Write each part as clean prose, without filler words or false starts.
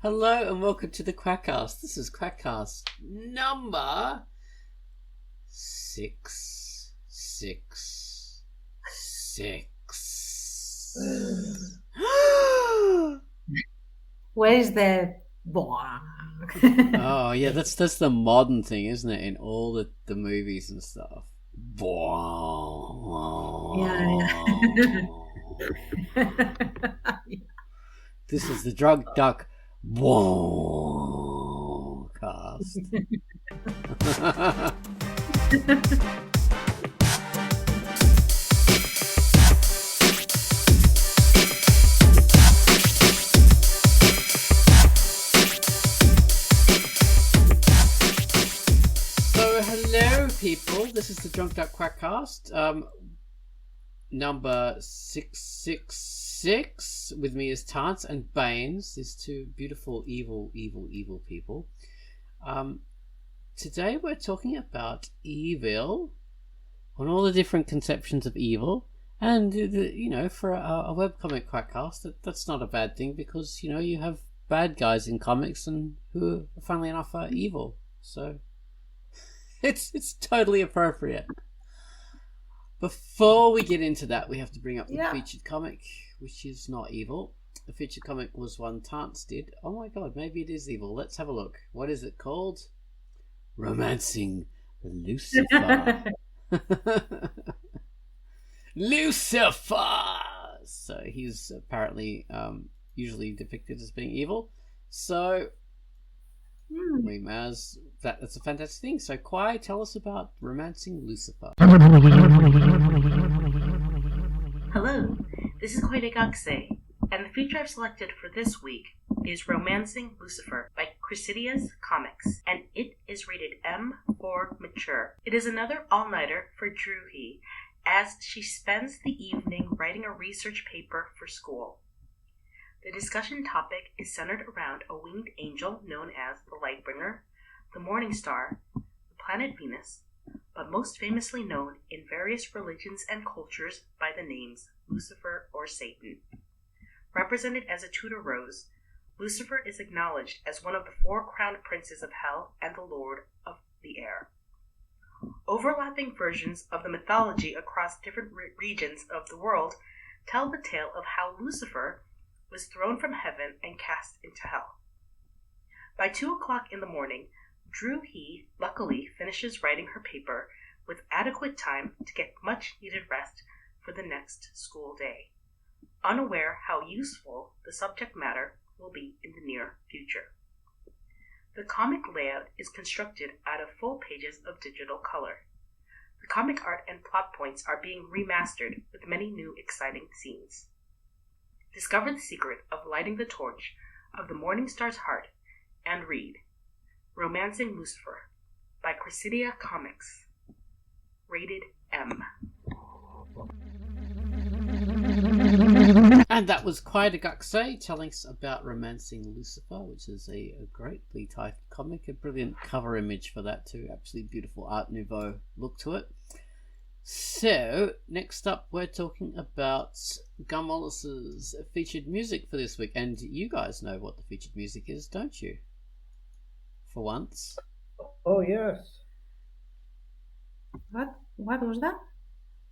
Hello and welcome to the Quackcast. This is Quackcast number 666. Where is the boing? Oh yeah, that's the modern thing, isn't it? In all the movies and stuff. Yeah. This is the Drunkduck cast. So hello people, this is the Drunkduck Quackcast, number 666. With me is Tance and Baines, these two beautiful, evil people. Today we're talking about evil, and all the different conceptions of evil. And, for a webcomic Quackcast, that's not a bad thing, because, you have bad guys in comics and who, funnily enough, are evil. So it's totally appropriate. Before we get into that, we have to bring up the featured comic, which is not evil. The featured comic was one Tance did. Oh my god, maybe it is evil. Let's have a look. What is it called? Romancing Lucifer. Lucifer! So he's apparently usually depicted as being evil. So we may as that's a fantastic thing. So Quai, tell us about Romancing Lucifer. Hello, this is Quackcasts, and the feature I've selected for this week is Romancing Lucifer by Chrysidia's Comics, and it is rated M for mature. It is another all-nighter for Druhi, as she spends the evening writing a research paper for school. The discussion topic is centered around a winged angel known as the Lightbringer, the Morning Star, the planet Venus, but most famously known in various religions and cultures by the names Lucifer or Satan. Represented as a Tudor rose, Lucifer is acknowledged as one of the four crowned princes of hell and the lord of the air. Overlapping versions of the mythology across different regions of the world tell the tale of how Lucifer was thrown from heaven and cast into hell. By 2 o'clock in the morning, Druhi luckily finishes writing her paper with adequate time to get much needed rest for the next school day, unaware how useful the subject matter will be in the near future. The comic layout is constructed out of full pages of digital color. The comic art and plot points are being remastered with many new exciting scenes. Discover the secret of lighting the torch of the Morning Star's heart and read Romancing Lucifer by Chrysidia Comics, rated M. And that was Quackcast telling us about Romancing Lucifer, which is a greatly typed comic, a brilliant cover image for that too, absolutely beautiful Art Nouveau look to it. So, next up we're talking about Gumwallis's featured music for this week, and you guys know what the featured music is, don't you? For once. Oh yes. What was that?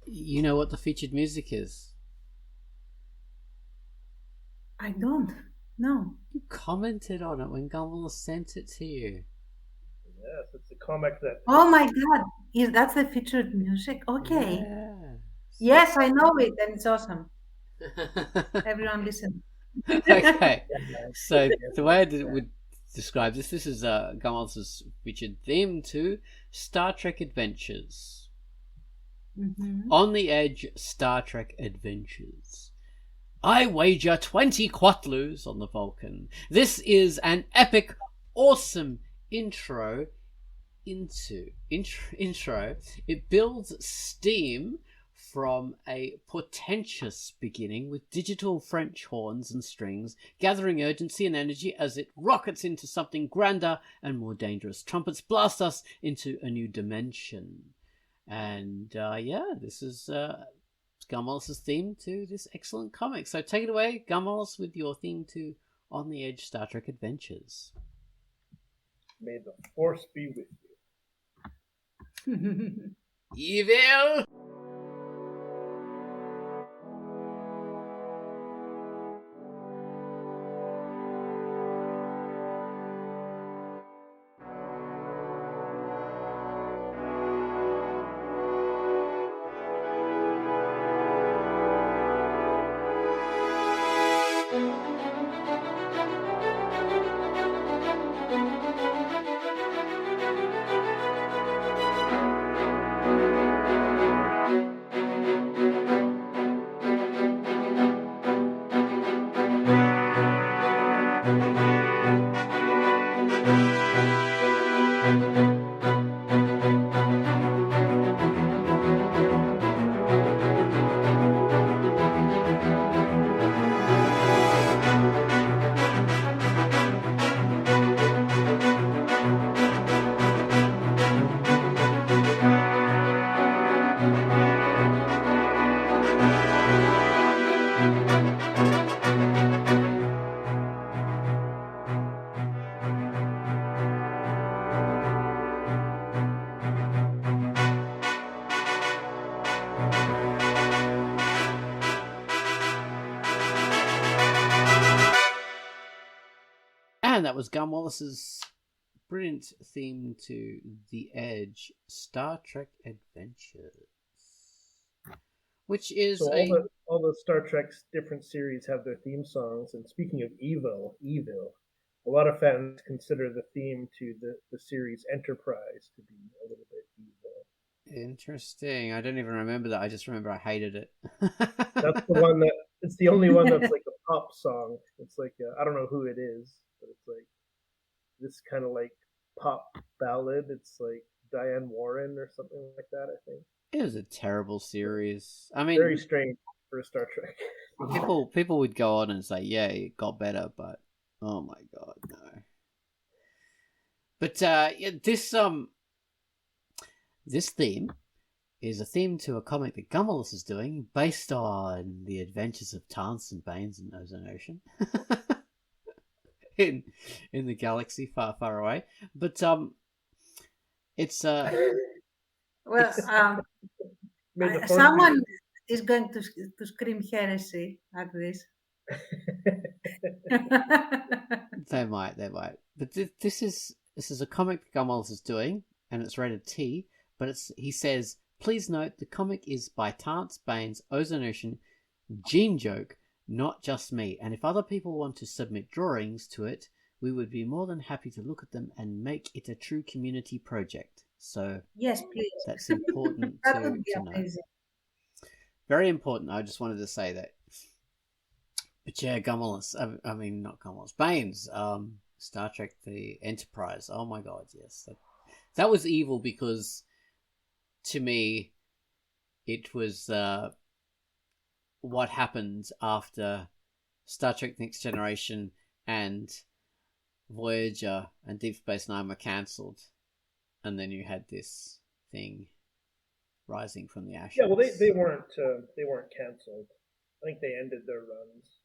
You know what the featured music is? I don't know. You commented on it when Gumwallis sent it to you. Yes, it's a comic that. Oh my god, that's the featured music? Okay. Yeah. Yes, I know it, and it's awesome. Everyone listen. Okay. So the way I would describe this is Gumwallis's featured theme to Star Trek Adventures. Mm-hmm. On the Edge Star Trek Adventures. I wager 20 quatlus on the Vulcan. This is an epic, awesome intro. It builds steam from a portentous beginning with digital French horns and strings, gathering urgency and energy as it rockets into something grander and more dangerous. Trumpets blast us into a new dimension. And this is Gumwallis's theme to this excellent comic. So take it away, Gumwallis, with your theme to On the Edge Star Trek Adventures. May the force be with you. Evil! And that was Gun Wallace's brilliant theme to The Edge Star Trek Adventures, which is So all the Star Trek's different series have their theme songs. And speaking of evil, a lot of fans consider the theme to the series Enterprise to be a little bit evil. Interesting. I don't even remember that. I just remember I hated it. That's the one that it's the only one that's like a pop song. It's like I don't know who it is, but it's like this kind of like pop ballad. It's like Diane Warren or something like that, I think. It was a terrible series. I mean, Very strange for a Star Trek. people would go on and say, yeah, it got better, but oh my god, no. But yeah, this theme is a theme to a comic that Gummalus is doing based on the adventures of Tance and Baines in Ozone Ocean. in the galaxy far, far away. But it's Well, someone is going to scream heresy at this. They might. But this is a comic that Gummalus is doing, and it's rated T. But he says, please note the comic is by Tance Baines, Ozone Ocean, Gene Joke, not just me. And if other people want to submit drawings to it, we would be more than happy to look at them and make it a true community project. So yes, please. That's important That would be to know. amazing. Very important. I just wanted to say that. But yeah, Gummalus. I mean, not Gummalus. Baines. Star Trek: The Enterprise. Oh my god, yes. That was evil because, to me, it was what happened after Star Trek: Next Generation and Voyager and Deep Space Nine were cancelled, and then you had this thing rising from the ashes. Yeah, well, they weren't cancelled. I think they ended their runs.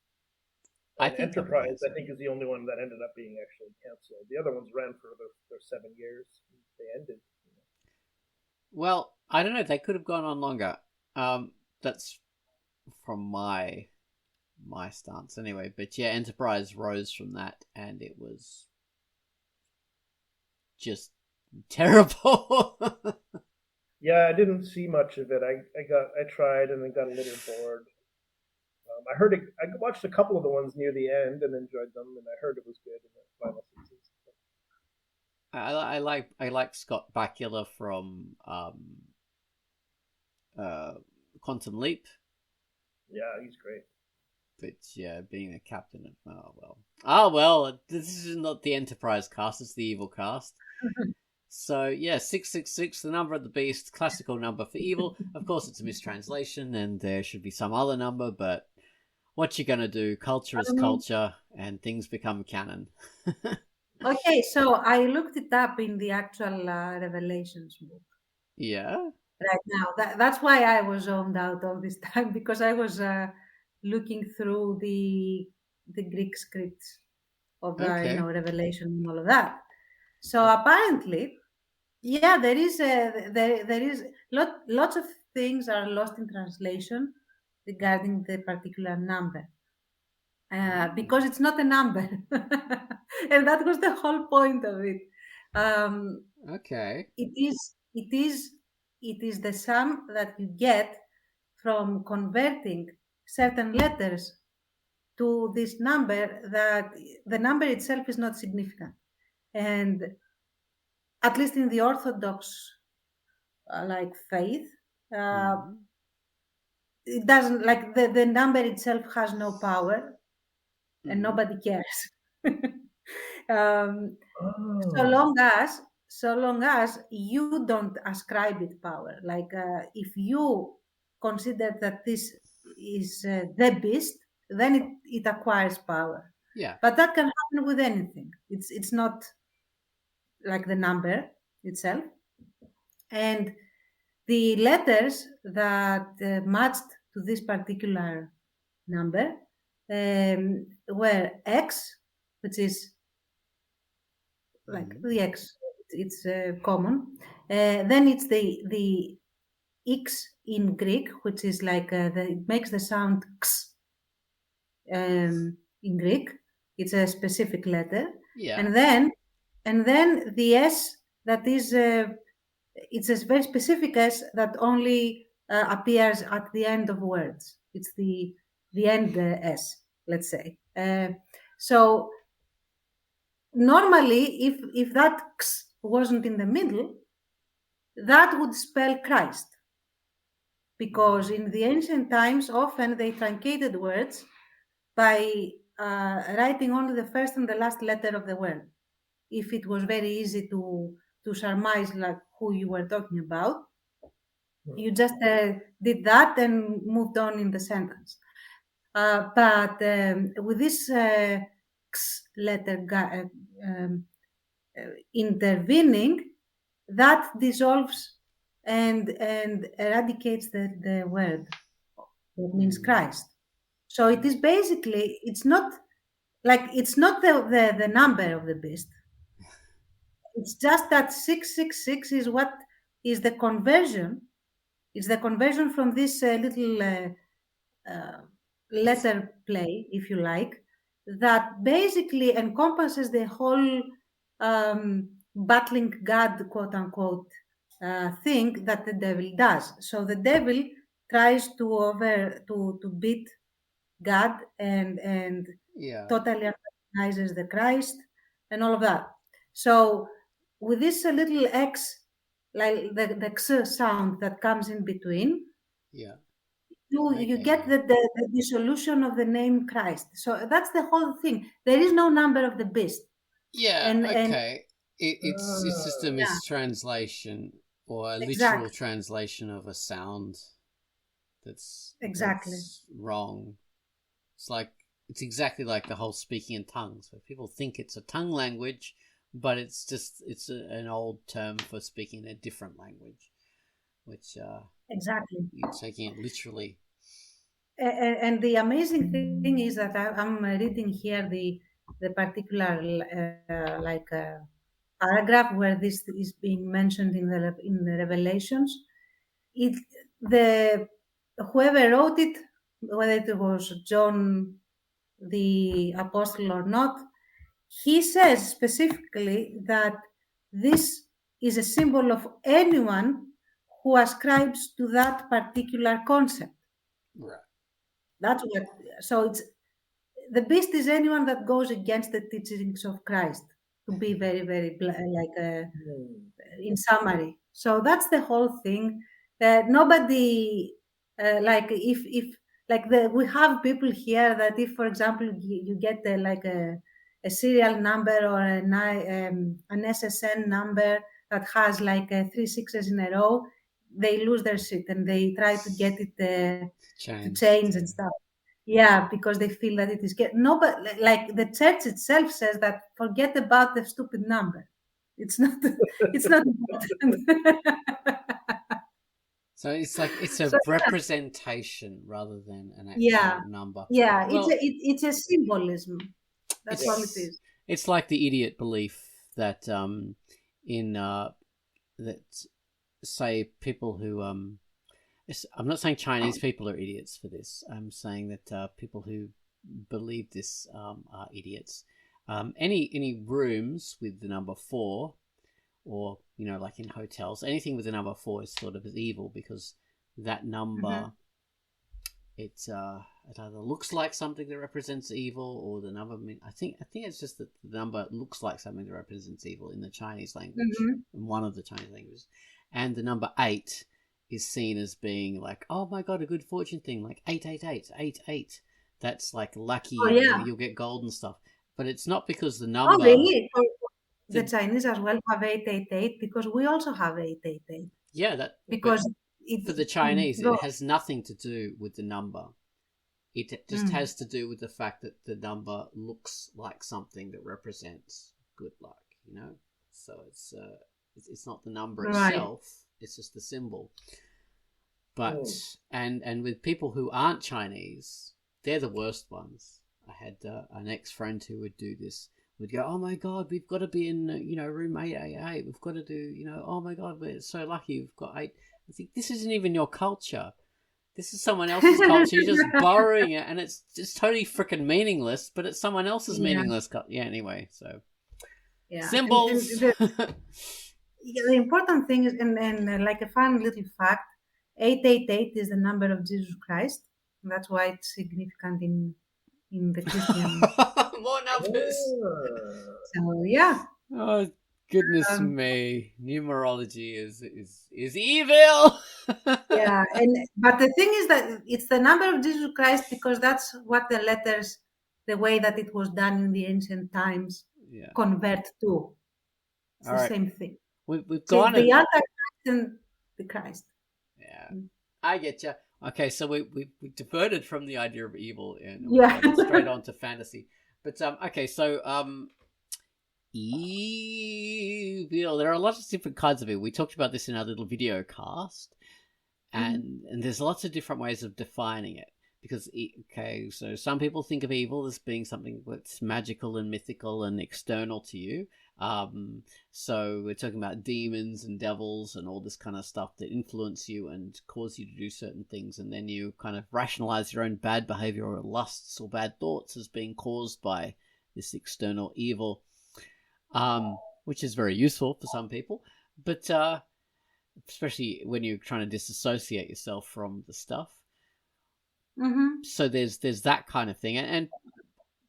I think Enterprise, I think, is the only one that ended up being actually canceled. The other ones ran for their 7 years. They ended. Well, I don't know. They could have gone on longer. That's from my stance anyway. But yeah, Enterprise rose from that, and it was just terrible. Yeah, I didn't see much of it. I tried and then got a little bored. I watched a couple of the ones near the end and enjoyed them, and I heard it was good in the final seasons. I like Scott Bakula from Quantum Leap. Yeah, he's great. But yeah, being the captain of this is not the Enterprise cast; it's the evil cast. So yeah, 666, the number of the beast, classical number for evil. Of course, it's a mistranslation, and there should be some other number. But what you gonna do? Culture is culture, and things become canon. Okay, so I looked it up in the actual Revelations book. Yeah. Right now, that's why I was zoned out all this time, because I was looking through the Greek scripts. of Okay. revelation and all of that. So apparently, yeah, there is lots of things are lost in translation regarding the particular number. Because it's not a number. And that was the whole point of it. Okay. It is the sum that you get from converting certain letters to this number, that the number itself is not significant. And at least in the Orthodox faith, it doesn't, like, the number itself has no power, and nobody cares. So long as you don't ascribe it power. Like, if you consider that this is the beast, then it acquires power. Yeah. But that can happen with anything. It's not like the number itself. And the letters that matched to this particular number were X, which is like the X. It's common. Then it's the X in Greek, which is like it makes the sound X in Greek. It's a specific letter. Yeah. And then the S, that is it's a very specific S that only appears at the end of words. It's the end S, let's say. So normally, if that X wasn't in the middle, that would spell Christ. Because in the ancient times, often they truncated words by writing only the first and the last letter of the word. If it was very easy to surmise like who you were talking about, you just did that and moved on in the sentence. But with this X letter intervening, that dissolves and eradicates the word. That means Christ. So it is basically, it's not the number of the beast. It's just that 666 is what is the conversion. It's the conversion from this little letter play, if you like, that basically encompasses the whole battling God, quote unquote, thing that the devil does. So the devil tries to beat God and totally recognizes the Christ and all of that. So with this little X, like the X sound that comes in between, you get the dissolution of the name Christ. So that's the whole thing. There is no number of the beast. It's just a mistranslation or a literal translation of a sound that's wrong. It's exactly like the whole speaking in tongues, where people think it's a tongue language, but it's an old term for speaking a different language, which you're taking it literally. And the amazing thing is that I'm reading here the particular paragraph where this is being mentioned in the Revelations. Whoever wrote it, whether it was John the Apostle or not, he says specifically that this is a symbol of anyone who ascribes to that particular concept. Right. That's what. So it's the beast is anyone that goes against the teachings of Christ. To be very, very in summary. So that's the whole thing. Nobody we have people here that if, for example, you get a serial number or an SSN number that has 3 6s in a row, they lose their shit and they try to get it to change and stuff. Yeah, because they feel that it is no, but like the church itself says that forget about the stupid number. It's not. It's not important. So it's a representation rather than an actual number. Yeah, it's a symbolism. That's all it is. It's like the idiot belief that in that say people who I'm not saying Chinese people are idiots for this. I'm saying that people who believe this are idiots. Any rooms with the number 4, or like in hotels, anything with the number 4 is sort of evil, because that number, it either looks like something that represents evil, or the number. I think it's just that the number looks like something that represents evil in the Chinese language, in one of the Chinese languages, and the number 8 is seen as being like, oh my god, a good fortune thing, like 888. That's like lucky. Oh, yeah. You'll get gold and stuff. But it's not because the Oh, number. really? The Chinese as well have 888, because we also have 888. Yeah, that because for the Chinese, it has nothing to do with the number. It just has to do with the fact that the number looks like something that represents good luck. So it's not the number itself. It's just the symbol. But and with people who aren't Chinese, they're the worst ones. I had an ex-friend who would do this. Would go, oh my god, we've got to be in room 888. We've got to do oh my god, we're so lucky we've got 8. I think this isn't even your culture. This is someone else's culture. You're just borrowing it, and it's just totally freaking meaningless. But it's someone else's meaningless. Anyway, so symbols. The important thing is, and like a fun little fact, 888 is the number of Jesus Christ. That's why it's significant in the Christian. More numbers. So yeah. Oh goodness me! Numerology is evil. Yeah, but the thing is that it's the number of Jesus Christ, because that's what the letters, the way that it was done in the ancient times, convert to. It's the same thing. We've gone the Antichrist and the Christ. Yeah, I get you. Okay, so we diverted from the idea of evil and straight on to fantasy. But okay, so evil. There are lots of different kinds of evil. We talked about this in our little video cast, and there's lots of different ways of defining it. Because so some people think of evil as being something that's magical and mythical and external to you. So we're talking about demons and devils and all this kind of stuff that influence you and cause you to do certain things, and then you kind of rationalize your own bad behavior or lusts or bad thoughts as being caused by this external evil, which is very useful for some people, but especially when you're trying to disassociate yourself from the stuff. So there's that kind of thing, and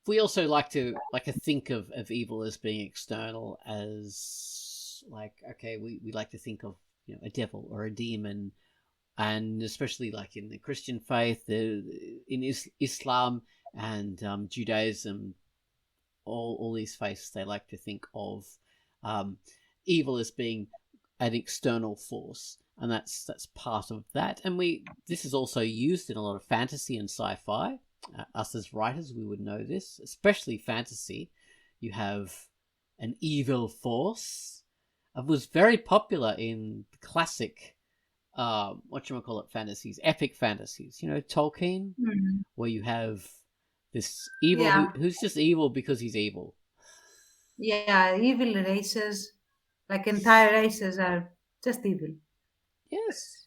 we also like to think of evil as being external, as like, okay, we like to think of a devil or a demon, and especially like in the Christian faith, in Islam and Judaism, all these faiths, they like to think of evil as being an external force. And that's part of that. And this is also used in a lot of fantasy and sci-fi. Us as writers, we would know this, especially fantasy. You have an evil force. It was very popular in classic, fantasies, epic fantasies. Tolkien, where you have this evil who's just evil because he's evil. Yeah, evil races, like entire races, are just evil. Yes.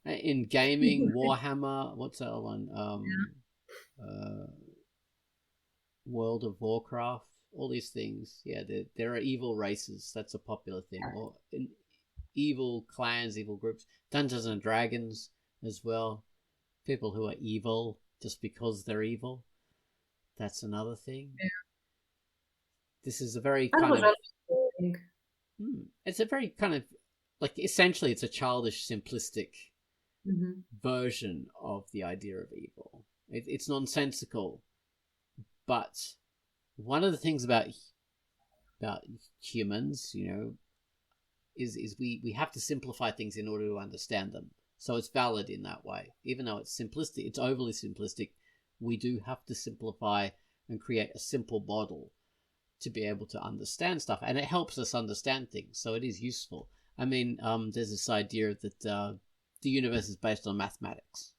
In gaming, Warhammer, what's that one? World of Warcraft, all these things. Yeah, there are evil races. That's a popular thing. Or evil clans, evil groups. Dungeons and Dragons as well. People who are evil just because they're evil. That's another thing. Yeah. This is a very kind of... It's a very kind of... essentially, it's a childish, simplistic version of the idea of evil. It's nonsensical, but one of the things about humans, is we have to simplify things in order to understand them. So it's valid in that way, even though it's simplistic. It's overly simplistic. We do have to simplify and create a simple model to be able to understand stuff, and it helps us understand things. So it is useful. I mean, there's this idea that the universe is based on mathematics.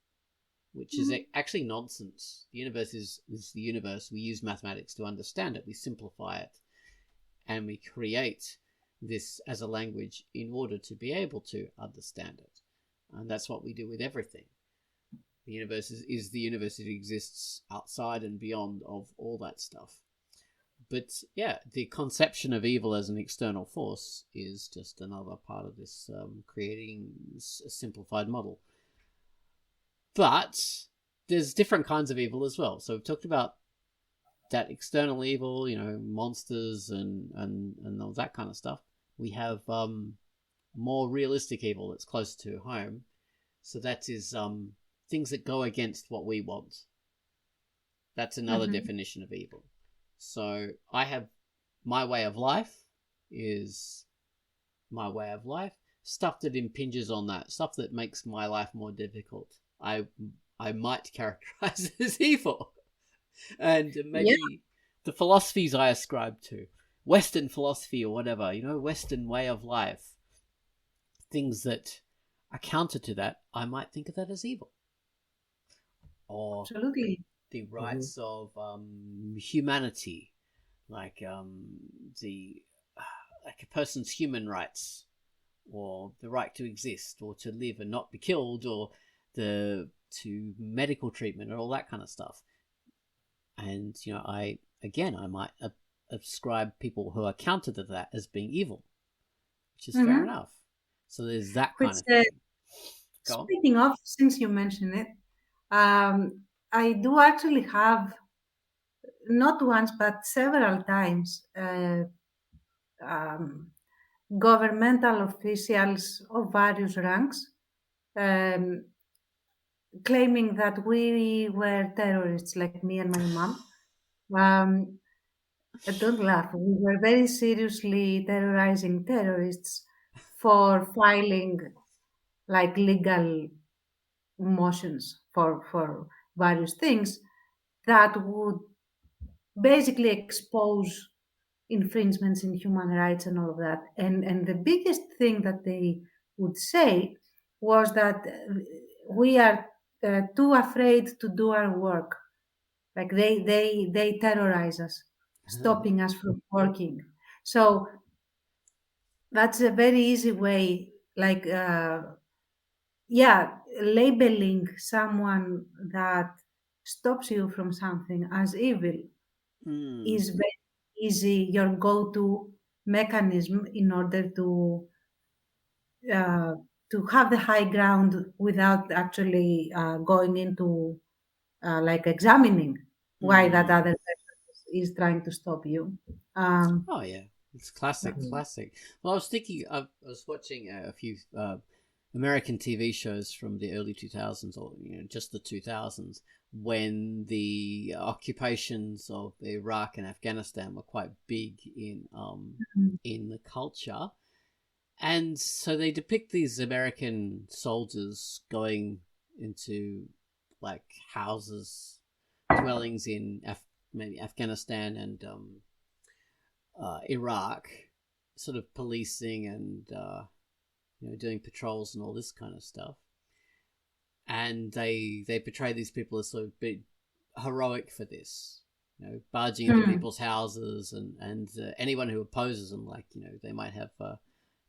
which is actually nonsense. The universe is the universe. We use mathematics to understand it. We simplify it, and we create this as a language in order to be able to understand it. And that's what we do with everything. The universe is the universe. It exists outside and beyond of all that stuff. But yeah, the conception of evil as an external force is just another part of this creating a simplified model. But there's different kinds of evil as well. So we've talked about that external evil, monsters and all that kind of stuff. We have more realistic evil that's closer to home. So that is things that go against what we want. That's another definition of evil. So I have my way of life is my way of life. Stuff that impinges on that, stuff that makes my life more difficult, I might characterize as evil. And maybe the philosophies I ascribe to, Western philosophy or whatever, Western way of life, things that are counter to that, I might think of that as evil. Or Absolutely. The rights of humanity, like a person's human rights, or the right to exist, or to live and not be killed, or to medical treatment, and all that kind of stuff. And I might ascribe people who are counter to that as being evil, which is fair enough. So there's that kind of thing. Speaking of, since you mentioned it, I do actually have, not once, but several times, governmental officials of various ranks claiming that we were terrorists, like me and my mom. Don't laugh. We were very seriously terrorizing terrorists for filing like legal motions for various things that would basically expose infringements in human rights and all of that. And the biggest thing that they would say was that we are too afraid to do our work. Like they terrorize us, stopping us from working. So that's a very easy way, like labeling someone that stops you from something as evil is very easy, your go-to mechanism in order to have the high ground without actually going into like examining why that other person is trying to stop you. Oh yeah, it's classic. Well, I was thinking, I was watching a few American TV shows from the early 2000s, or just the 2000s, when the occupations of Iraq and Afghanistan were quite big in the culture. And so they depict these American soldiers going into like houses, dwellings in maybe Afghanistan and Iraq, sort of policing and doing patrols and all this kind of stuff. And they portray these people as sort of big heroic for this, barging into people's houses and anyone who opposes them, like they might have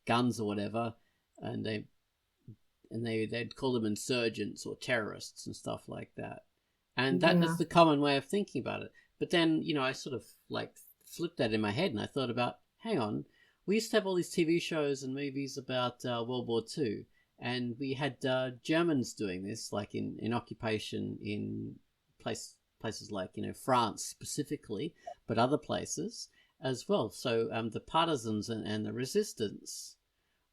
guns or whatever, and they'd call them insurgents or terrorists and stuff like that. And that's the common way of thinking about it. But then I sort of like flipped that in my head, and I thought about, hang on, we used to have all these TV shows and movies about World War II, and we had Germans doing this, like in occupation in places like France specifically, but other places as well. So the partisans and the resistance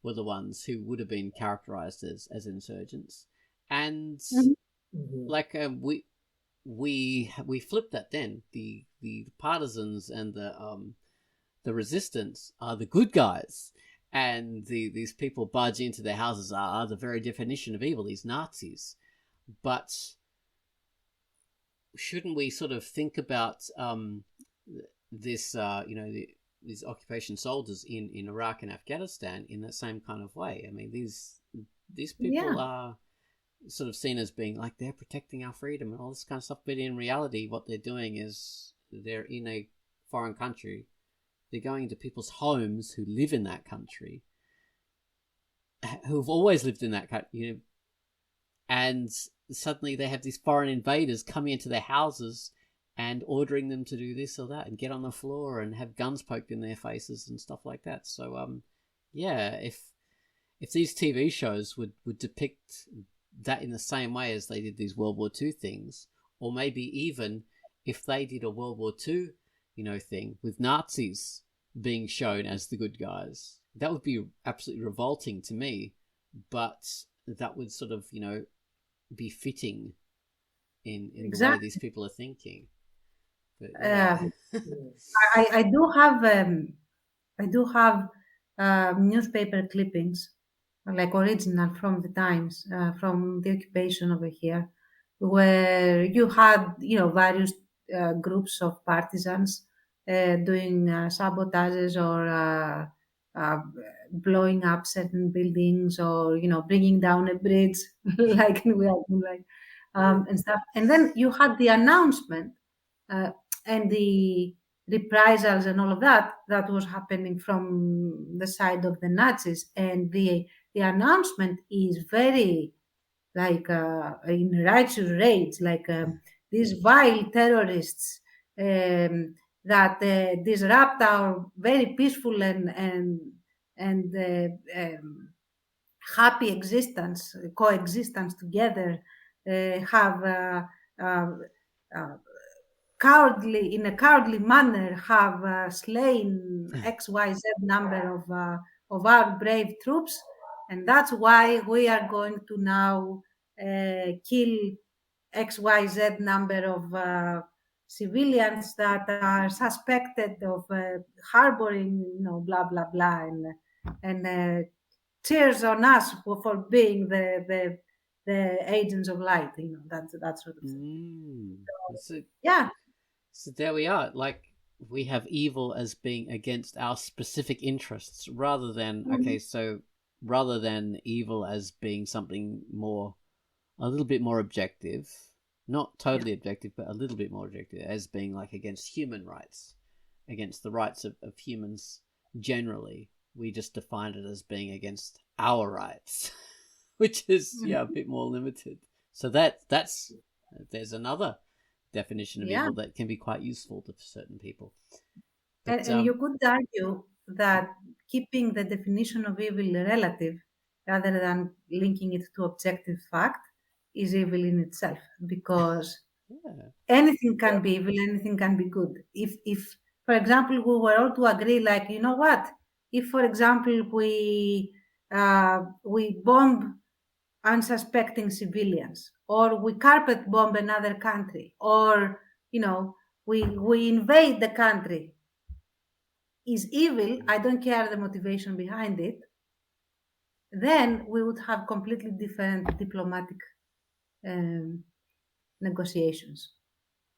were the ones who would have been characterized as insurgents, and like we flipped that. Then the partisans and the resistance are the good guys, and these people barge into their houses are the very definition of evil, these Nazis. But shouldn't we sort of think about this these occupation soldiers in Iraq and Afghanistan in that same kind of way? I mean, these people are sort of seen as being like they're protecting our freedom and all this kind of stuff, but in reality what they're doing is they're in a foreign country, they're going into people's homes who live in that country, who've always lived in that country, you know, and suddenly they have these foreign invaders coming into their houses and ordering them to do this or that and get on the floor and have guns poked in their faces and stuff like that. So yeah, if these TV shows would depict that in the same way as they did these World War II things, or maybe even if they did a World War II, you know, thing with Nazis being shown as the good guys, that would be absolutely revolting to me, but that would sort of, you know, be fitting in the way these people are thinking. But, yeah. I do have newspaper clippings, like original from the times, from the occupation over here, where you had, you know, various groups of partisans doing sabotages or blowing up certain buildings, or, you know, bringing down a bridge, like and stuff. And then you had the announcement and the reprisals and all of that was happening from the side of the Nazis. And the announcement is very like in righteous rage, like these vile terrorists that disrupt our very peaceful and happy existence, coexistence together, have cowardly, in a cowardly manner, have slain XYZ number of our brave troops, and that's why we are going to now kill XYZ number of civilians that are suspected of harboring, you know, blah blah blah, and cheers on us for being the agents of light, you know, that sort of thing. So, yeah. So there we are. Like, we have evil as being against our specific interests, rather than rather than evil as being something more, a little bit more objective, not totally objective, but a little bit more objective, as being like against human rights, against the rights of humans generally. We just defined it as being against our rights, which is a bit more limited. So that's there's another definition of evil that can be quite useful to certain people. But, and you could argue that keeping the definition of evil relative rather than linking it to objective fact is evil in itself, because anything can be evil, anything can be good. If for example, we were all to agree, like, you know what, if for example we bomb unsuspecting civilians, or we carpet bomb another country, or, you know, we invade the country, is evil, I don't care the motivation behind it, then we would have completely different diplomatic negotiations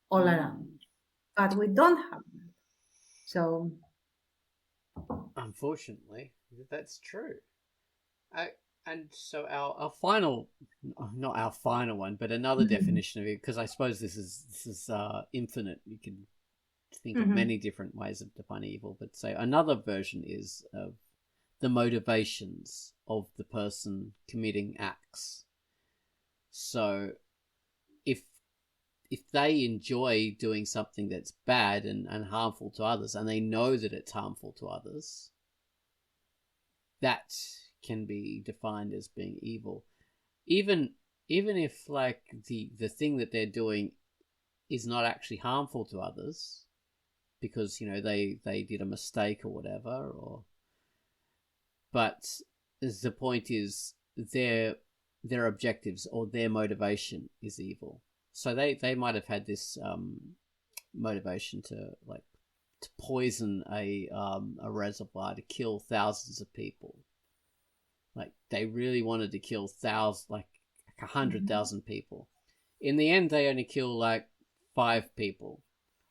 all around. But we don't have that. So unfortunately, that's true. And so our final, not our final one, but another definition of it, because I suppose this is infinite. You can think of many different ways of defining evil, but say another version is of the motivations of the person committing acts. So if they enjoy doing something that's bad and harmful to others, and they know that it's harmful to others, that can be defined as being evil, even if like the thing that they're doing is not actually harmful to others, because, you know, they did a mistake or whatever, or, but the point is their objectives or their motivation is evil. So they might have had this motivation to poison a reservoir to kill thousands of people. Like, they really wanted to kill thousands, like 100,000 people. In the end, they only kill like 5 people,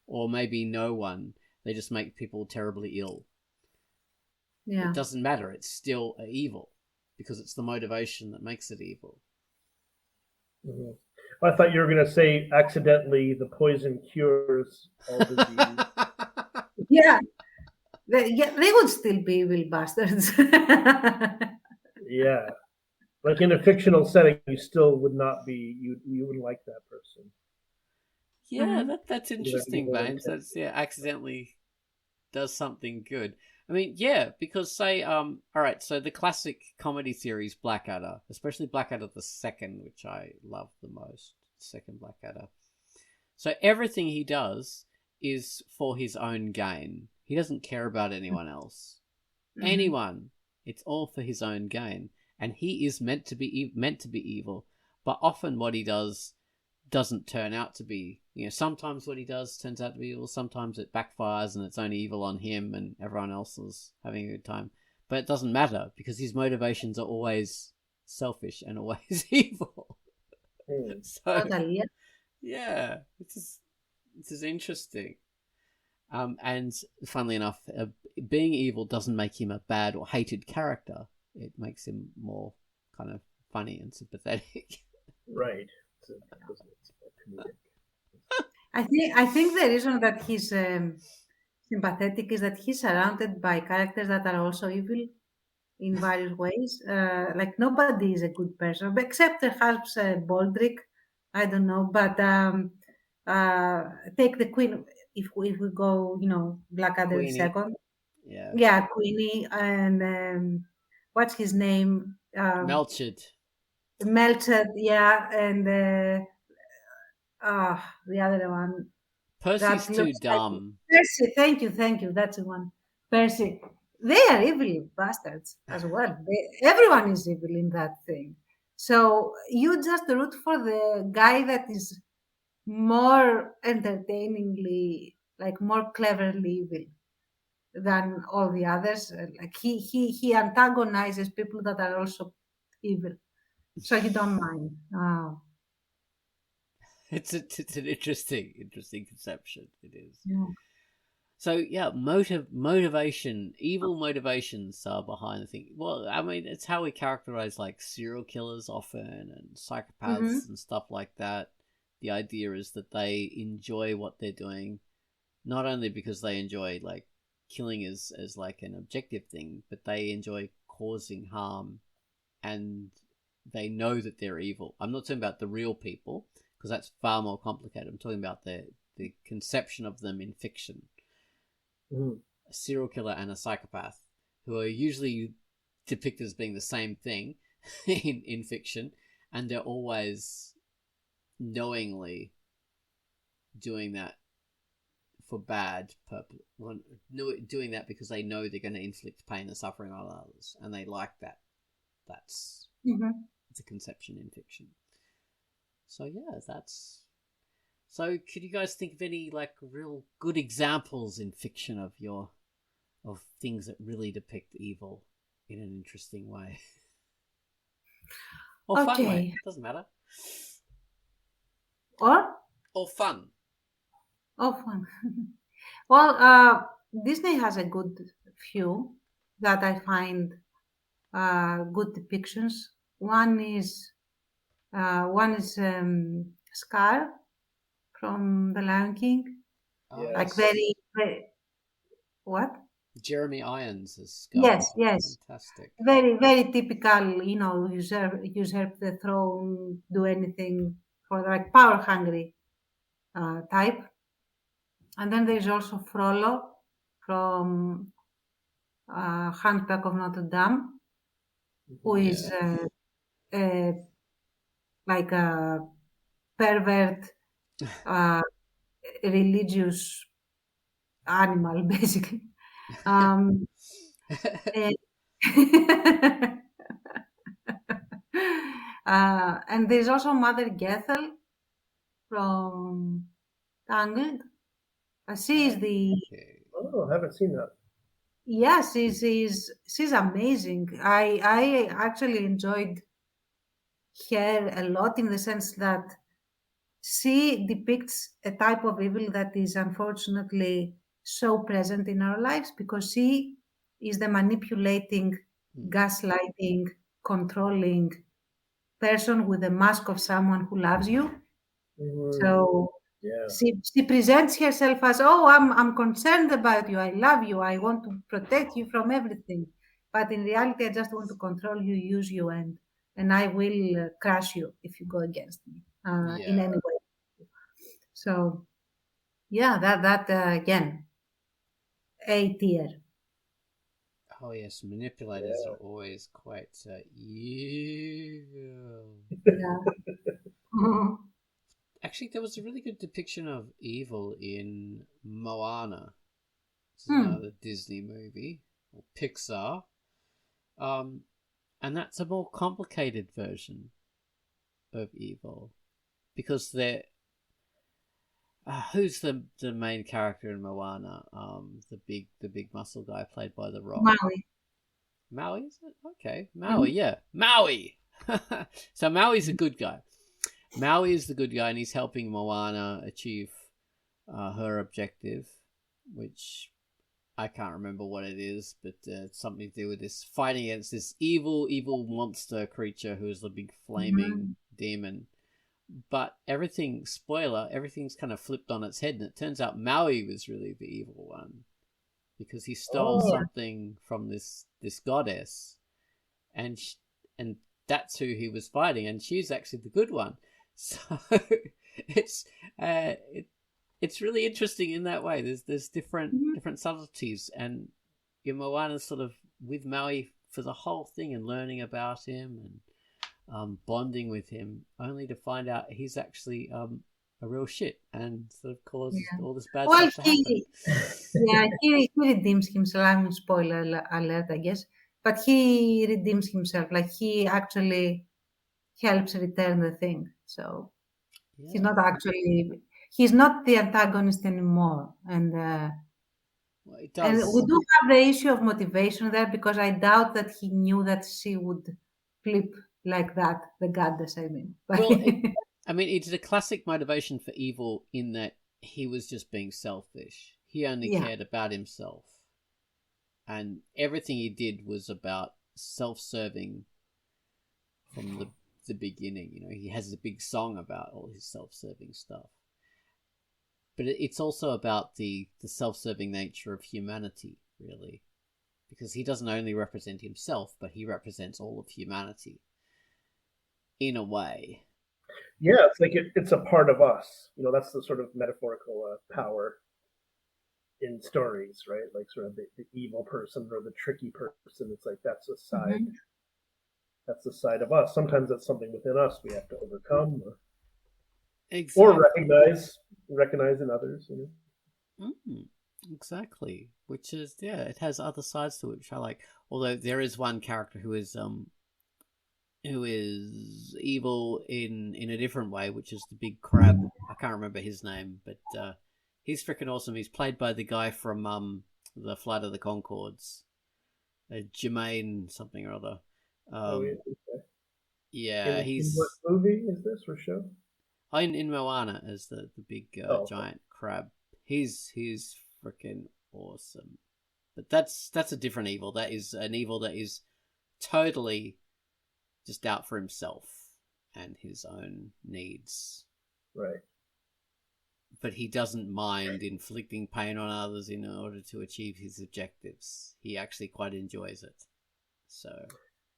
or maybe no one. They just make people terribly ill. Yeah. It doesn't matter. It's still evil, because it's the motivation that makes it evil. Mhm. I thought you were going to say accidentally the poison cures all disease. Yeah, they would still be evil bastards. Yeah. Like in a fictional setting, you still would not be, you wouldn't like that person. Yeah, Mhm. that's You'd have interesting, evil Baines. intent. That's accidentally does something good. I mean, yeah, because say, all right, so the classic comedy series Blackadder, especially Blackadder the second, which I love the most, second Blackadder. So everything he does is for his own gain. He doesn't care about anyone else. Mhm. Anyone. It's all for his own gain, and he is meant to be evil. But often, what he does doesn't turn out to be. Sometimes what he does turns out to be evil. Sometimes it backfires, and it's only evil on him, and everyone else is having a good time. But it doesn't matter because his motivations are always selfish and always evil. Hmm. So Totally. Yeah. yeah, this is interesting. And funnily enough, being evil doesn't make him a bad or hated character. It makes him more kind of funny and sympathetic. Right. It's comedic. I think the reason that he's sympathetic is that he's surrounded by characters that are also evil in various ways. Like nobody is a good person, but except perhaps Baldric. I don't know, but uh, take the Queen. If we go, Blackadder Queenie, second. yeah, Yeah, Queenie and what's his name? Melchett. Melted, yeah, and the other one Percy's that too looks like dumb. Percy. Thank you. That's the one. Percy. They are evil bastards as well. Everyone is evil in that thing. So you just root for the guy that is more entertainingly, like more cleverly evil than all the others. Like he antagonizes people that are also evil. So you don't mind. Oh, It's an interesting conception. It is. yeah. So yeah, motivation, evil motivations are behind the thing. Well, I mean, it's how we characterize like serial killers often and Mm-hmm. psychopaths and stuff like that. The idea is that they enjoy what they're doing, not only because they enjoy like killing as like an objective thing, but they enjoy causing harm, and they know that they're evil. I'm not talking about the real people because that's far more complicated. I'm talking about the conception of them in fiction. Mhm. A serial killer and a psychopath, who are usually depicted as being the same thing in fiction, and they're always knowingly doing that for bad purpose. Doing that because they know they're going to inflict pain and suffering on others, and they like that. That's Mm-hmm. the conception in fiction. So yeah, that's. So could you guys think of any like real good examples in fiction of things that really depict evil in an interesting way or fun way? Okay. Doesn't matter. Or Or fun. fun. Well, Disney has a good few that I find good depictions. One is Scar from The Lion King, Oh like Yes. yes, very what? Jeremy Irons as Scar. Yes, yes, Fantastic. very typical. Usurp the throne, do anything for like power hungry type. And then there's also Frollo from Hunchback of Notre Dame, who Mhm. is Yeah. uh, like a pervert, uh, religious animal, basically. Um, and, and there's also Mother Goethel from Tangled. She is the Okay. Oh, I haven't seen that. yes, she's amazing. I actually enjoyed her a lot in the sense that she depicts a type of evil that is unfortunately so present in our lives because she is the manipulating, Hmm. gaslighting, controlling, person with the mask of someone who loves you. So Yeah. she presents herself as, oh, I'm concerned about you. I love you. I want to protect you from everything. But in reality, I just want to control you, use you, and I will crush you if you go against me in any way. So yeah, that again, A tier. Oh yes, manipulators are always quite evil. Yeah. Actually, there was a really good depiction of evil in Moana. This is Hmm. another Disney movie or Pixar, and that's a more complicated version of evil because they're who's the main character in Moana? The big muscle guy played by The Rock. Maui. Maui, is it? Okay, Maui, yeah, Maui. So Maui's a good guy. Maui is the good guy, and he's helping Moana achieve her objective, which I can't remember what it is, but it's something to do with this fighting against this evil monster creature who is the big flaming demon. But everything's kind of flipped on its head, and it turns out Maui was really the evil one because he stole something from this goddess, and that's who he was fighting, and she's actually the good one. So it's it's really interesting in that way. There's different subtleties, and Moana's sort of with Maui for the whole thing and learning about him and bonding with him, only to find out he's actually a real shit and sort of causes all this bad stuff to happen. He redeems himself. I mean, spoiler alert, I guess. But he redeems himself. Like he actually helps return the thing. So he's not actually. He's not the antagonist anymore. And It and does. we do have the issue of motivation there because I doubt that he knew that she would flip like that. The goddess, I mean. Well, it's a classic motivation for evil in that he was just being selfish. He only cared about himself. And everything he did was about self-serving from the beginning. You know, he has a big song about all his self-serving stuff. But it's also about the self-serving nature of humanity, really. Because he doesn't only represent himself, but he represents all of humanity. In a way. Yeah, it's like it's a part of us. You know, that's the sort of metaphorical power in stories, right? Like sort of the evil person or the tricky person. It's like that's a side. That's a side of us. Sometimes that's something within us we have to overcome, or recognize in others. You know? Exactly. Which is it has other sides to it, which I like. Although there is one character who is evil in a different way, which is the big crab. I can't remember his name, but he's freaking awesome. He's played by the guy from the Flight of the Conchords, Jermaine something or other. In what movie is this or show? In Moana as the big giant crab. He's freaking awesome. But that's a different evil. That is an evil that is totally just out for himself and his own needs. Right. But he doesn't mind inflicting pain on others in order to achieve his objectives. He actually quite enjoys it. So.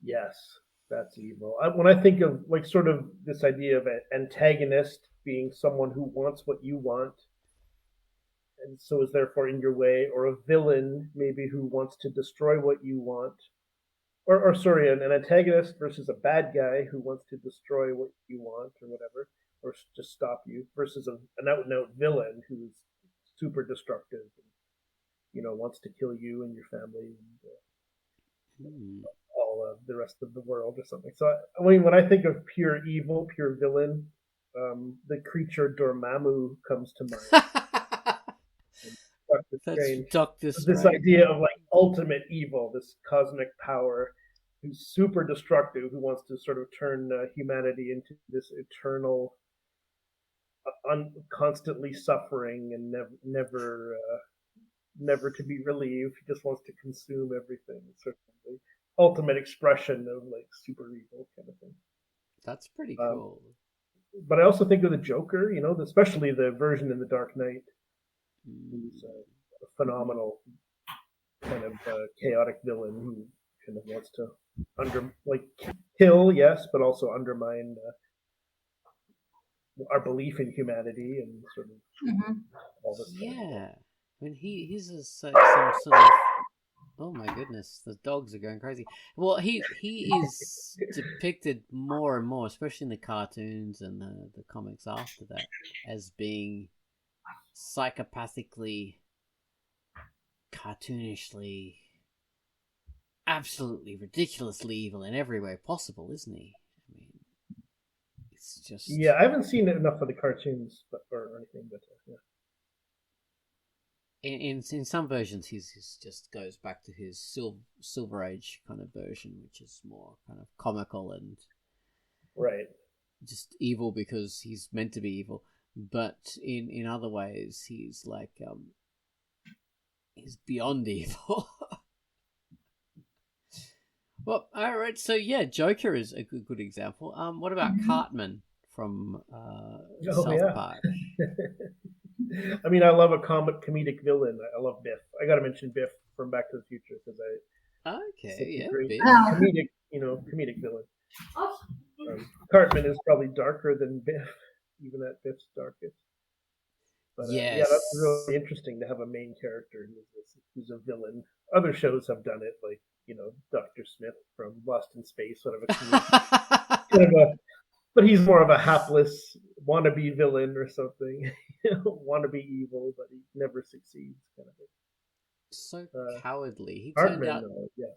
Yes, that's evil. When I think of like sort of this idea of an antagonist being someone who wants what you want, and so is therefore in your way, or a villain maybe who wants to destroy what you want, or sorry, an antagonist versus a bad guy who wants to destroy what you want or whatever, or just stop you, versus an out-and-out villain who's super destructive, and, you know, wants to kill you and your family and all of the rest of the world or something. So I mean, when I think of pure evil, pure villain, the creature Dormammu comes to mind. Doctor Strange. This idea of like ultimate evil, this cosmic power who's super destructive, who wants to sort of turn humanity into this eternal, constantly suffering and never to be relieved. He just wants to consume everything. It's sort of the ultimate expression of like super evil kind of thing. That's pretty Um, cool. but I also think of the Joker, especially the version in The Dark Knight. He's a phenomenal kind of chaotic villain who kind of wants to kill, yes, but also undermine our belief in humanity and sort of all this kind of stuff. Yeah. I mean, he's some sort of. Oh my goodness, the dogs are going crazy. Well, he is depicted more and more, especially in the cartoons and the comics after that, as being psychopathically, cartoonishly, absolutely ridiculously evil in every way possible, isn't he? I mean, it's just... Yeah, I haven't seen enough of the cartoons or anything, but yeah. In some versions, he's just goes back to his Silver Age kind of version, which is more kind of comical and right, just evil because he's meant to be evil. But in other ways, he's like he's beyond evil. Well, all right. So yeah, Joker is a good example. What about Cartman from South Park? I mean, I love a comedic villain. I love Biff. I got to mention Biff from Back to the Future because Okay, yeah, great Biff. comedic villain. Cartman is probably darker than Biff, even at Biff's darkest. But yes. Yeah, that's really interesting to have a main character who's a villain. Other shows have done it, like Dr. Smith from Lost in Space, sort of but he's more of a hapless wannabe villain or something. Wannabe evil, but he never succeeds, kind of thing. So cowardly. He Cartman, turned out. Yes.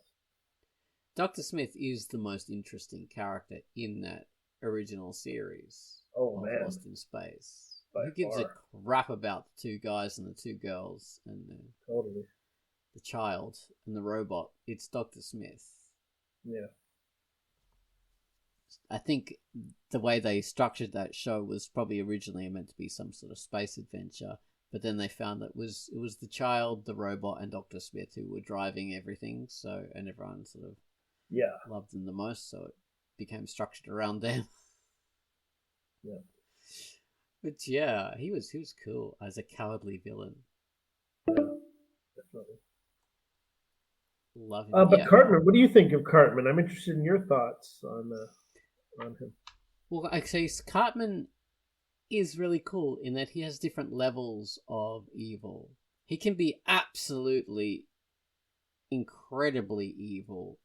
Dr. Smith is the most interesting character in that original series. Oh man, Lost in Space. By Who gives far. a crap about the two guys and the two girls and Totally. the child and the robot? It's Dr. Smith. Yeah. I think the way they structured that show was probably originally meant to be some sort of space adventure, but then they found that it was the child, the robot, and Dr. Smith who were driving everything. So, and everyone sort of loved them the most, so it became structured around them. Yeah. But yeah, he was cool as a cowardly villain. Yeah, definitely. Love him. But Cartman, what do you think of Cartman? I'm interested in your thoughts on him. Well, actually, Cartman is really cool in that he has different levels of evil. He can be absolutely incredibly evil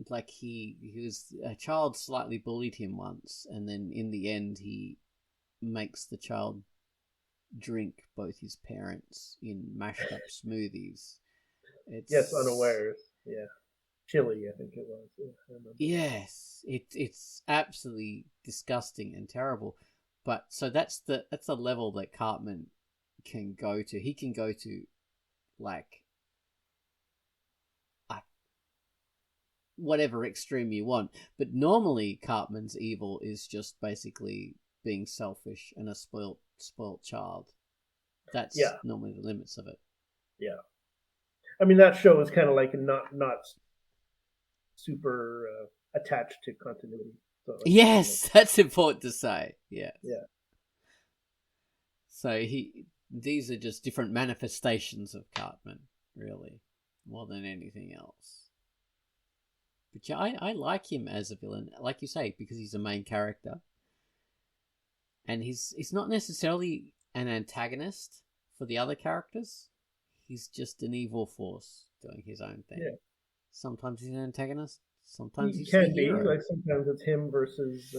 like he was a child slightly bullied him once, and then in the end he makes the child drink both his parents in mashed up smoothies. Yes, unawares. Yeah. Chili, I think it was. Yeah, yes, it's absolutely disgusting and terrible. But so that's the level that Cartman can go to. He can go to like whatever extreme you want. But normally Cartman's evil is just basically being selfish and a spoilt child. That's normally the limits of it. Yeah. I mean, that show is kind of like not super attached to continuity. So yes, that's important to say. Yeah. Yeah. So these are just different manifestations of Cartman, really, more than anything else. But yeah, I like him as a villain, like you say, because he's a main character. And he's not necessarily an antagonist for the other characters. He's just an evil force doing his own thing. Yeah. Sometimes he's an antagonist. Sometimes he's a hero. Like sometimes it's him versus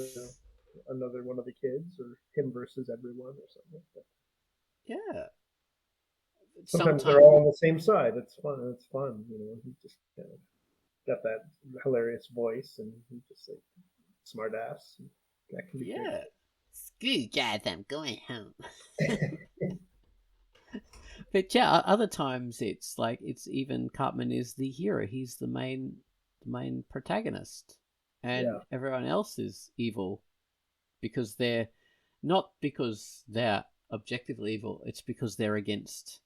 another one of the kids, or him versus everyone, or something like that. Yeah. Sometimes they're all on the same side. It's fun. He just kind of got that hilarious voice, and he's just like smart ass. That can be great. Screw guys, I'm going home. But yeah, other times it's even Cartman is the hero. He's the main protagonist, and everyone else is evil because they're not because they're objectively evil. It's because they're against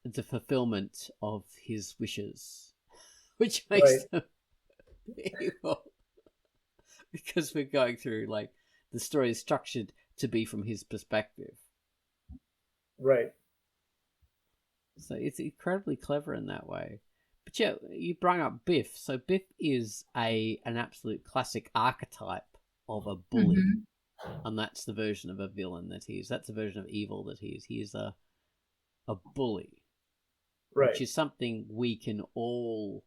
the fulfillment of his wishes, which makes them evil. because we're going through like the story is structured to be from his perspective. Right. So it's incredibly clever in that way. But yeah, you brought up Biff. So Biff is an absolute classic archetype of a bully. Mm-hmm. And that's the version of a villain that he is. That's the version of evil that he is. He is a bully. Right. Which is something we can all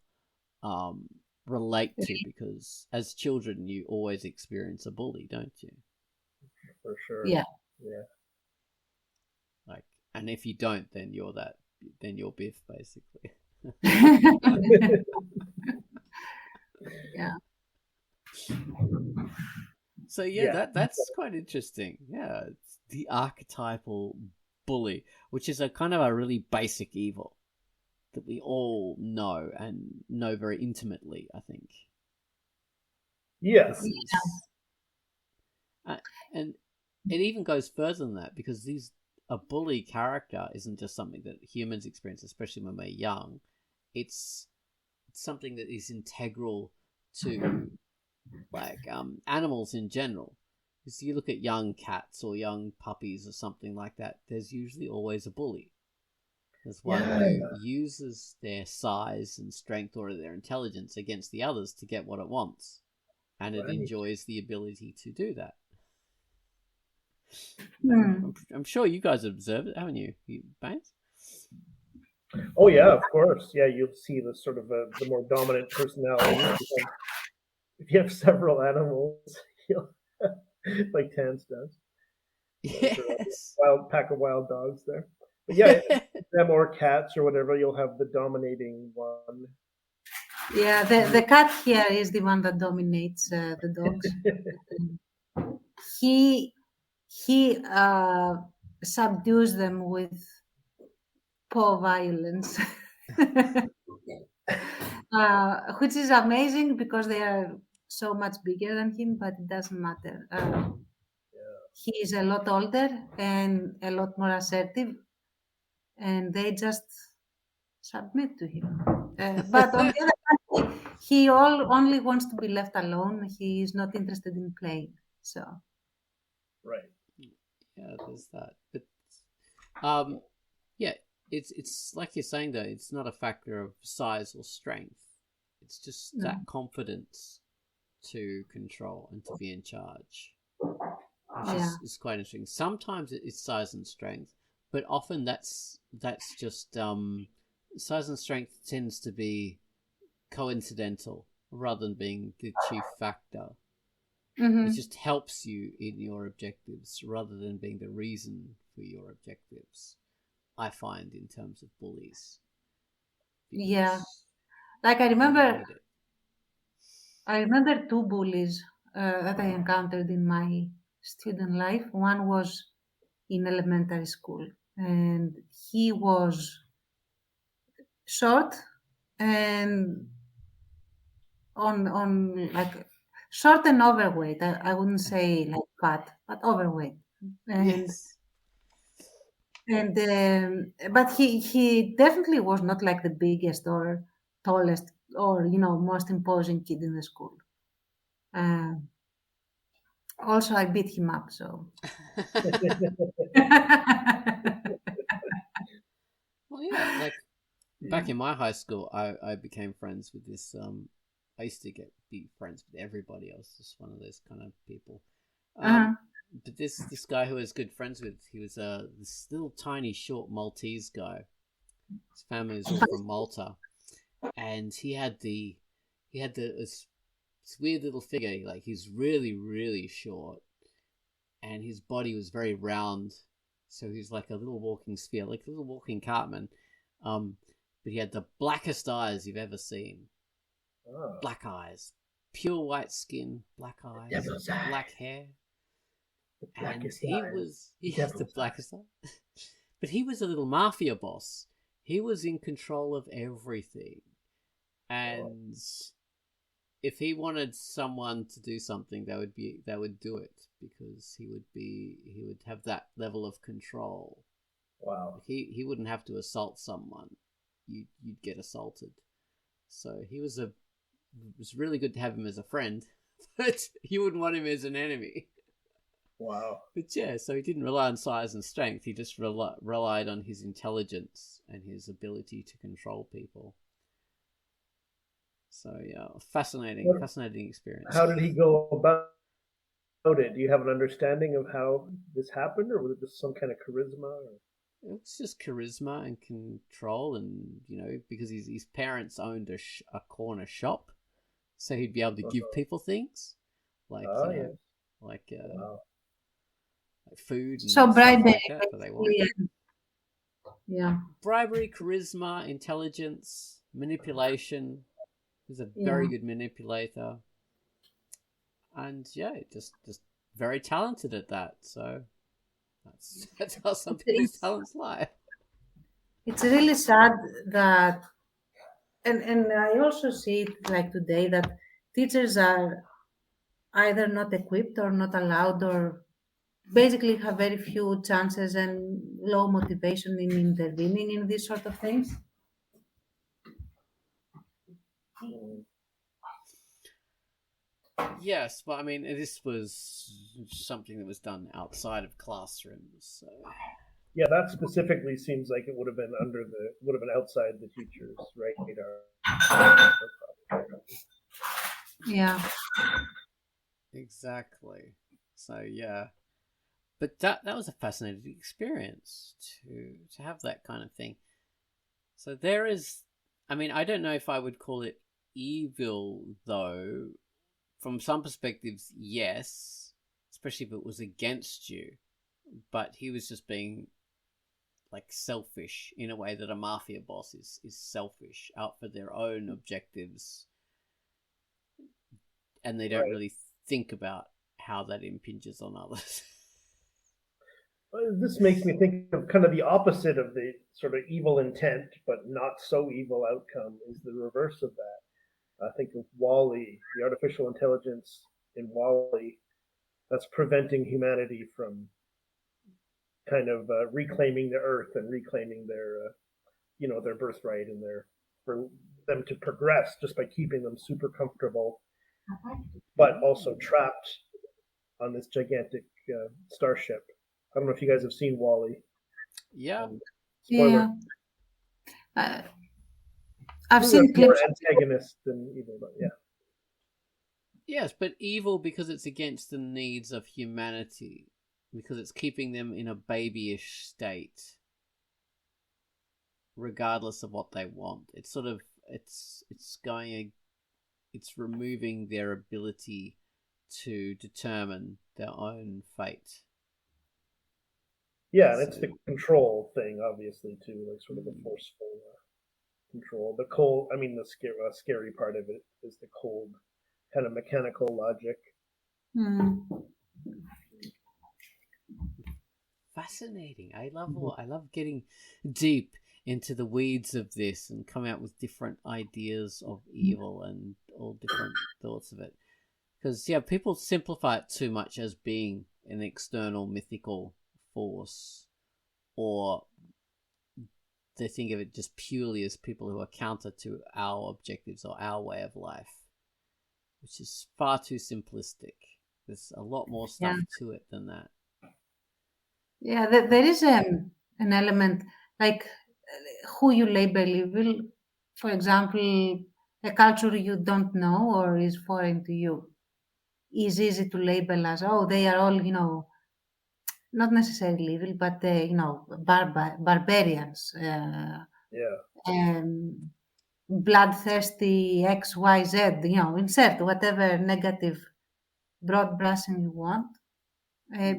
relate to, because as children you always experience a bully, don't you? For sure. Yeah. Like, and if you don't, then you're Biff, basically. Yeah. So that's quite interesting. Yeah, it's the archetypal bully, which is a kind of a really basic evil that we all know and know very intimately, I think. Yeah. And it even goes further than that, because a bully character isn't just something that humans experience, especially when we're young. It's something that is integral to like animals in general. Because you look at young cats or young puppies or something like that, there's usually always a bully. There's one who uses their size and strength or their intelligence against the others to get what it wants. And it enjoys the ability to do that. I'm sure you guys have observed it, haven't you, Baines? Oh yeah, of course. Yeah, you'll see the sort of the more dominant personality. If you have several animals, like Tans does. Yes. Wild pack of wild dogs there. But yeah, them or cats or whatever, you'll have the dominating one. Yeah, the cat here is the one that dominates the dogs. He subdues them with paw violence, which is amazing because they are so much bigger than him, but it doesn't matter. He is a lot older and a lot more assertive, and they just submit to him. But on the other hand, he only wants to be left alone. He is not interested in playing. So, right. Yeah, there's that. But yeah, it's like you're saying though. It's not a factor of size or strength. It's just that confidence to control and to be in charge, which is quite interesting. Sometimes it's size and strength, but often that's just size and strength tends to be coincidental rather than being the chief factor. It just helps you in your objectives rather than being the reason for your objectives, I find, in terms of bullies. Yeah. Like I remember two bullies that I encountered in my student life. One was in elementary school, and he was short and on like short and overweight. I wouldn't say like fat, but overweight. And but he definitely was not like the biggest or tallest or most imposing kid in the school. Also, I beat him up, so. Well, yeah, like back in my high school, I became friends with this. I used to be friends with everybody. I was just one of those kind of people. But this guy who I was good friends with, he was this little tiny short Maltese guy. His family was all from Malta, and he had this weird little figure. Like, he's really, really short, and his body was very round. So he's like a little walking sphere, like a little walking Cartman. But he had the blackest eyes you've ever seen. Oh. Black eyes, pure white skin, black eyes, black hair. And he had the blackest eyes. But he was a little mafia boss. He was in control of everything. And if he wanted someone to do something, they would do it, because he would have that level of control. Wow. He wouldn't have to assault someone. You'd get assaulted. So it was really good to have him as a friend. but you wouldn't want him as an enemy. Wow. But yeah, so he didn't rely on size and strength. He just relied on his intelligence and his ability to control people. So yeah, fascinating experience. How did he go about it? Do you have an understanding of how this happened, or was it just some kind of charisma? Or? It was just charisma and control, and because his parents owned a corner shop, so he'd be able to give people things like Yes. like Wow. like food and So stuff bribery, like that they want. Yeah. Bribery, charisma, intelligence, manipulation. He's a very good manipulator, and just very talented at that. So that's how somebody's talents lie. It's really sad that, and I also see it like today that teachers are either not equipped or not allowed, or basically have very few chances and low motivation in intervening in these sort of things. Yes, but I mean, this was something that was done outside of classrooms. So. Yeah, that specifically seems like it would have been outside the teacher's radar. Yeah. Exactly. So yeah, but that was a fascinating experience to have that kind of thing. So there is, I mean, I don't know if I would call it evil though. From some perspectives, yes, especially if it was against you. But he was just being like selfish in a way that a mafia boss is selfish, out for their own objectives, and they don't really think about how that impinges on others. This makes me think of kind of the opposite of the sort of evil intent, but not so evil outcome is the reverse of that. I think of WALL-E, the artificial intelligence in WALL-E, that's preventing humanity from kind of reclaiming the Earth and reclaiming their birthright and for them to progress just by keeping them super comfortable, but also trapped on this gigantic starship. I don't know if you guys have seen WALL-E. Yeah. Spoiler. Yeah. I've seen more antagonist than evil, but yeah. Yes, but evil because it's against the needs of humanity, because it's keeping them in a babyish state, regardless of what they want. It's sort of it's removing their ability to determine their own fate. Yeah, and it's the control thing, obviously, too, like sort of the forceful control. The cold, I mean, the scary part of it is the cold, kind of mechanical logic. Fascinating. I love getting deep into the weeds of this and coming out with different ideas of evil and all different thoughts of it. Because people simplify it too much as being an external mythical force, or they think of it just purely as people who are counter to our objectives or our way of life, which is far too simplistic. There's a lot more stuff to it than that. Yeah, there is an element like who you label evil. For example, a culture you don't know or is foreign to you is easy to label as, oh, they are all, not necessarily evil, but barbarians. Bloodthirsty X, Y, Z. Insert whatever negative broad brushing you want.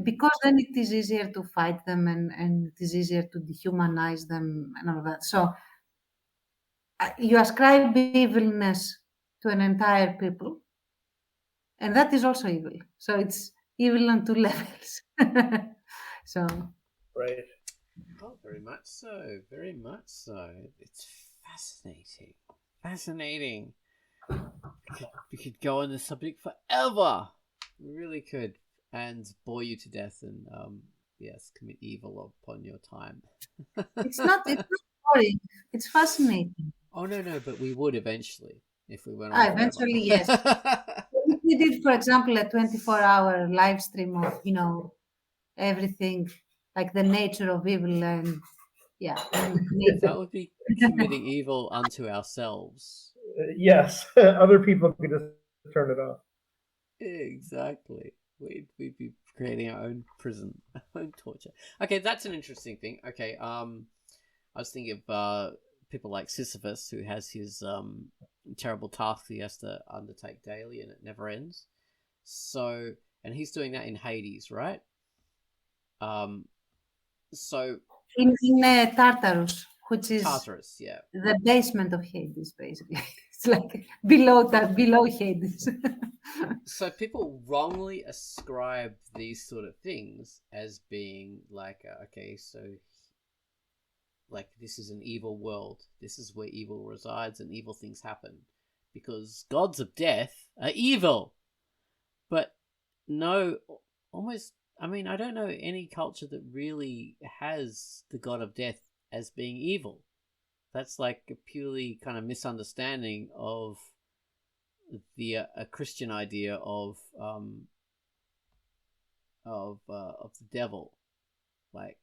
Because then it is easier to fight them and it is easier to dehumanize them and all that. So you ascribe evilness to an entire people, and that is also evil. So it's evil on two levels. So right. Oh, very much so. Very much so. It's fascinating. We could go on this subject forever. We really could. And bore you to death and commit evil upon your time. It's not boring. It's fascinating. Oh no, but we would eventually if we went on. Eventually, yes. we did, for example, a 24-hour live stream of, everything, like the nature of evil and, yeah. That would be committing evil unto ourselves. Yes, other people could just turn it off. Exactly. We'd be creating our own prison, our own torture. Okay, that's an interesting thing. Okay, I was thinking of people like Sisyphus, who has his terrible task he has to undertake daily, and it never ends. So, and he's doing that in Hades, right? So in Tartarus, which is Tartarus, yeah, the basement of Hades, basically. It's like below Hades. So people wrongly ascribe these sort of things as being like, okay, so like this is an evil world. This is where evil resides and evil things happen because gods of death are evil. But no, almost, I mean, I don't know any culture that really has the god of death as being evil. That's like a purely kind of misunderstanding of the a Christian idea of the devil, like,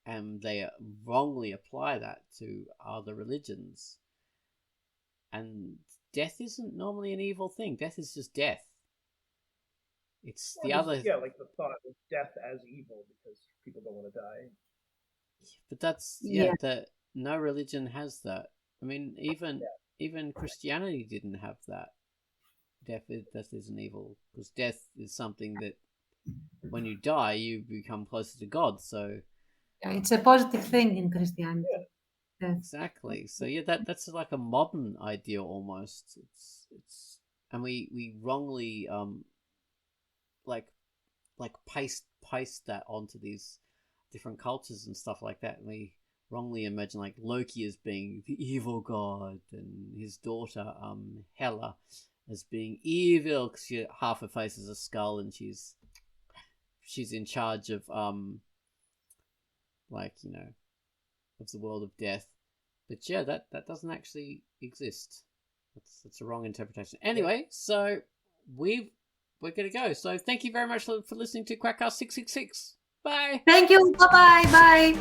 and they wrongly apply that to other religions. And death isn't normally an evil thing. Death is just death. It's the other. Yeah, like the thought of death as evil because people don't want to die. But that's that no religion has that. I mean, even Christianity didn't have that. Death isn't evil because death is something that when you die you become closer to God. So it's a positive thing in Christianity. Yeah. Exactly. So yeah, that's like a modern idea almost. It's and we wrongly like paste that onto these different cultures and stuff like that. And we wrongly imagine like Loki as being the evil god and his daughter Hela as being evil because half her face is a skull and she's in charge of like of the world of death. But yeah, that doesn't actually exist. That's a wrong interpretation. Anyway, so we're gonna go. So thank you very much for listening to Quackcast 666. Bye. Thank you. Bye.